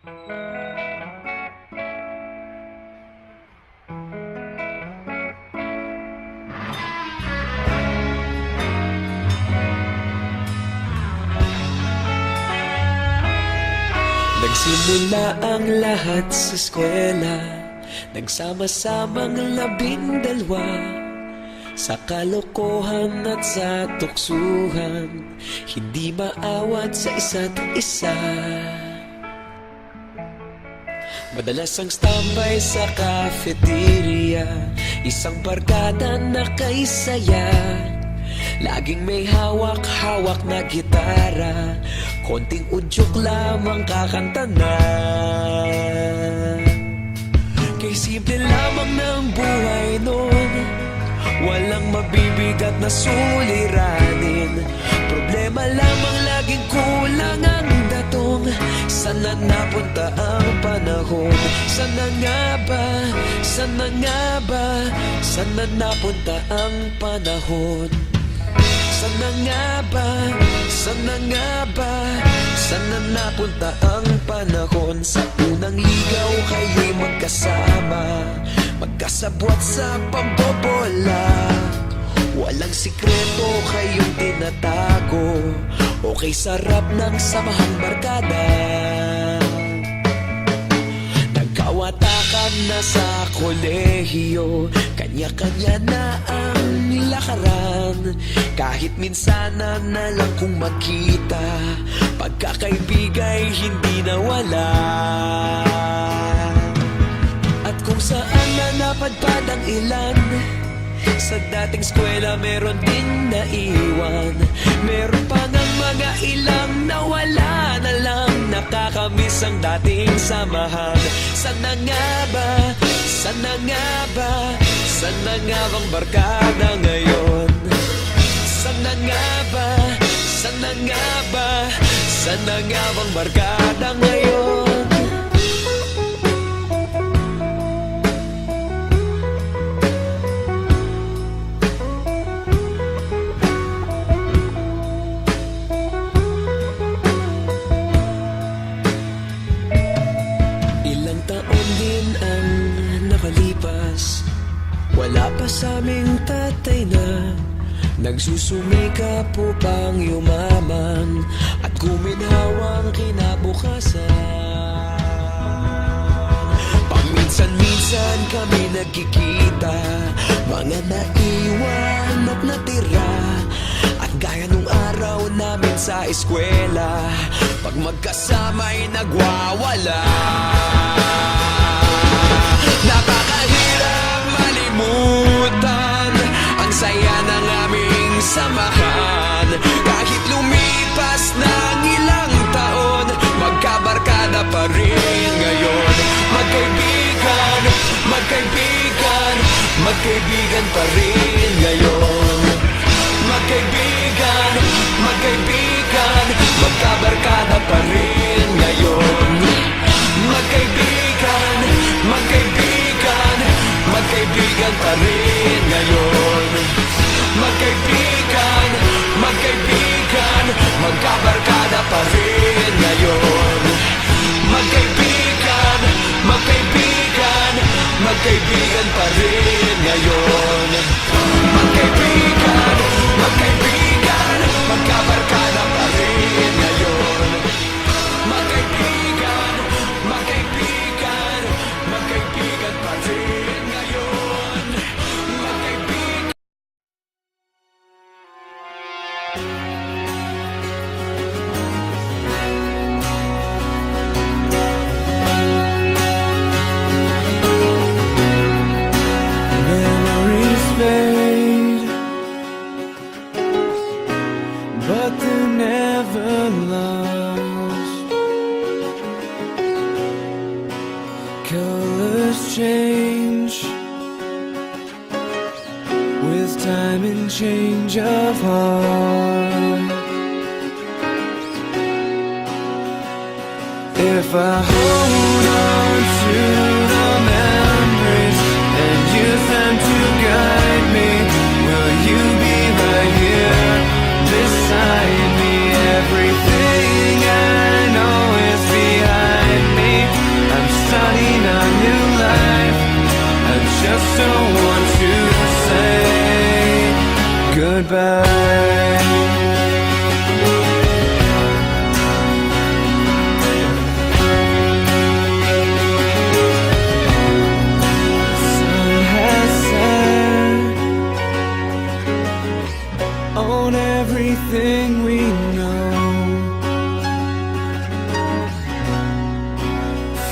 Nagsimula ang lahat sa eskwela, nagsama-samang 12 sa kalokohan at sa tuksuhan, hindi maawat sa isa't isa. Madalas ang standby sa cafeteria, isang barkada na kay saya. Laging may hawak-hawak na gitara, konting udyok lamang kakanta na. Kay simple lamang ng buhay noon, walang mabibigat na suliranin. Problema lamang laging kulang ang datong. Sana napunta ang panahon? Sana nga ba? Sana nga ba? Sana napunta ang panahon? Sana nga ba? Sana nga ba? Sana napunta ang panahon? Sa unang ligaw kayo'y magkasama, magkasabwat sa pambobola. Walang sikreto kayong tinatago, okay sarap ng samahang barkada. Nagkawatakan na sa kolehiyo, kanya-kanya na ang lakaran. Kahit minsan na lang kung magkita, pagkakaibigay hindi nawala. At kung saan na napadpad ang ilan, sa dating eskwela meron din naiwan. Meron pa ng mga ilang nawala na lang, nakakamiss ang dating samahan. Sana nga ba? Sana nga ba? Sana nga bang barkada ngayon? Sana nga ba? Sana nga ba? Sana nga bang barkada ngayon? Ilang taon din ang nakalipas, wala pa sa aming tatay na nagsusumikap upang yumaman at guminhawang kinabukasan. Paminsan-minsan kami nagkikita, mga naiwan at natira. At gaya nung araw namin sa eskwela, pag magkasama'y nagwawala. Napakahirap malimutan ang saya ng aming samahan. Kahit lumipas ng ilang taon, magkabarkada pa rin ngayon. Magkaibigan, magkaibigan, magkaibigan pa rin ngayon. Magkaibigan, magkaibigan, magkabarkada pa rin ngayon. Magkaibigan, magkaibigan, magkaibigan pa rin ngayon. Magkaibigan, magkaibigan, magkabarkada pa rin ngayon. Magkaibigan, magkaibigan, magkaibigan pa rin ngayon. Magkaibigan, magkaibigan, magkabarkada pa rin ngayon. Magkaibigan, magkaibigan, magkaibigan pa rin ngayon. Magkaibigan. Memories fade, but they're never lost. Colors change with time and change of heart. If I hold on to the memories and use them to guide me, will you be right here beside me? Everything I know is behind me.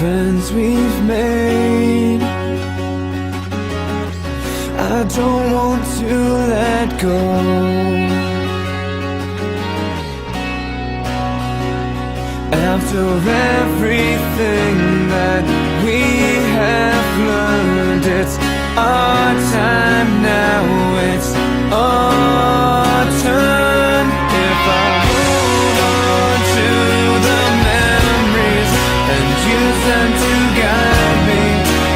friends we've made. I don't want to let go. After everything that we have learned, it's our time now, it's our turn. If I hold on to the memories and use them to guide me,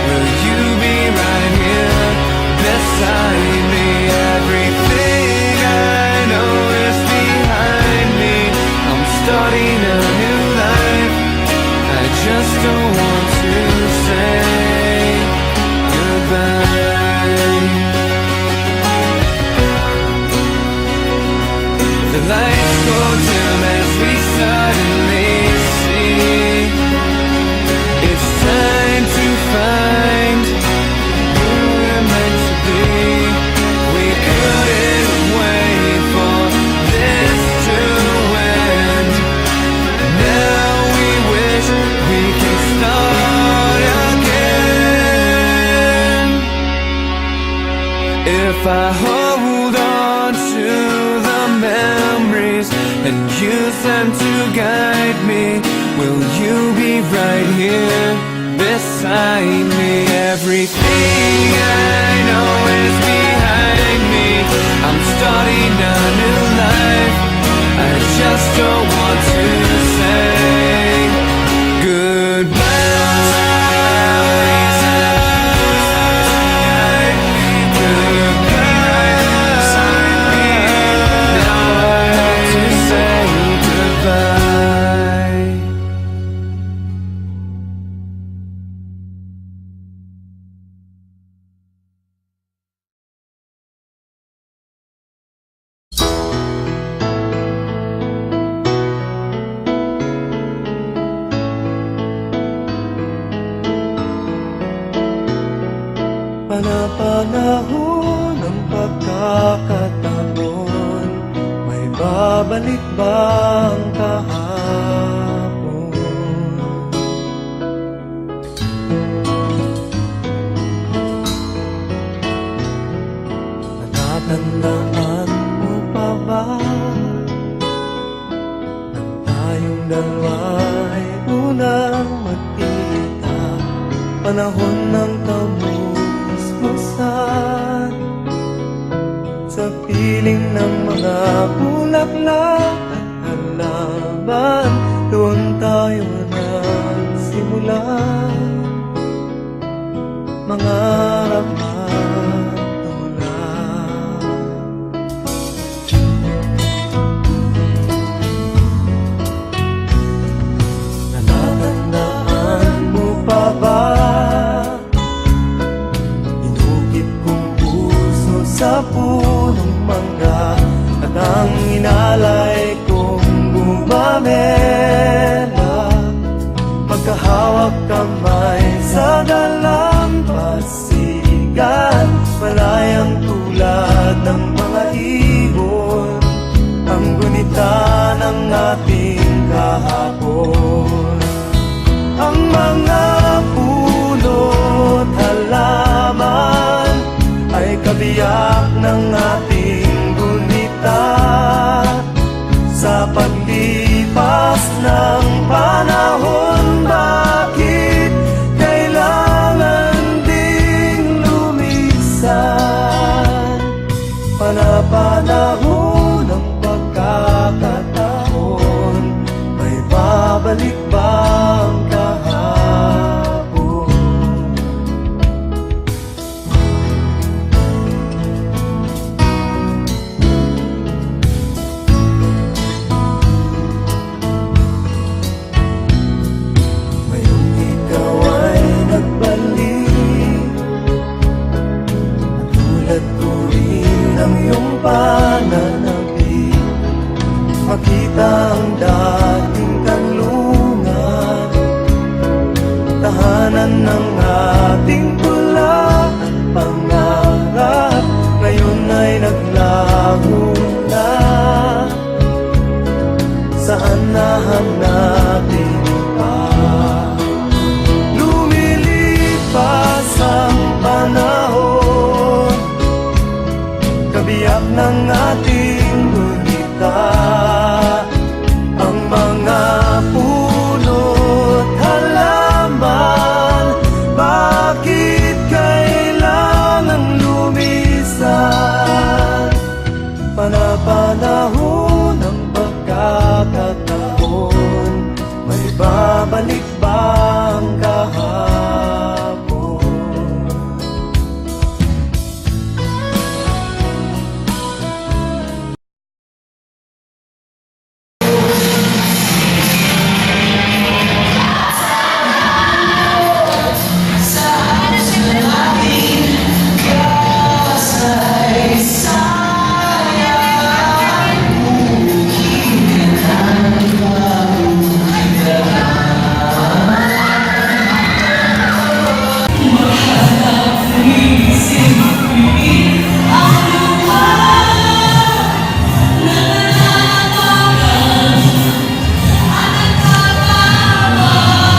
will you be right here beside me? Everything I know is behind me. I'm starting a new life. I just don't want to say goodbye. The lights go dim as we suddenly see it's time to find who we're meant to be. We couldn't wait for this to end. Now we wish we can start again. If I hold on to the memories and use them to guide me, will you be right here beside me? Everything I know is behind me. I'm starting a new life. I just don't want to say goodbye. Panahon ng pagkakataon, may babalik bang kahapon? Natatandaan mo pa ba nang tayong dalawa'y unang magkita? Panahon ng kamusmusan sa piling ng mga bulaklak at halaman, doon tayo nagsimula mangarap at tulad. Natatandaan mo pa ba inukit kong puso sa punong mangga at ang inalay kong gumamela, magkahawak kamay sa dalampasigan, malayang tulad ng mga ibon, ang gunita ng ating kahapon. Ang mga puno't halaman ay kabiyak ng ating gunita. Sa paglipas ng panahon, bakit kailangan ding lumisan? Panahon ng pagkakataon, may babalik bang kahapon? Ngayong ikaw ay nagbalik, natulad ko rin ang iyong pananabik, makita ang dating kanlungan, tahanan ng ating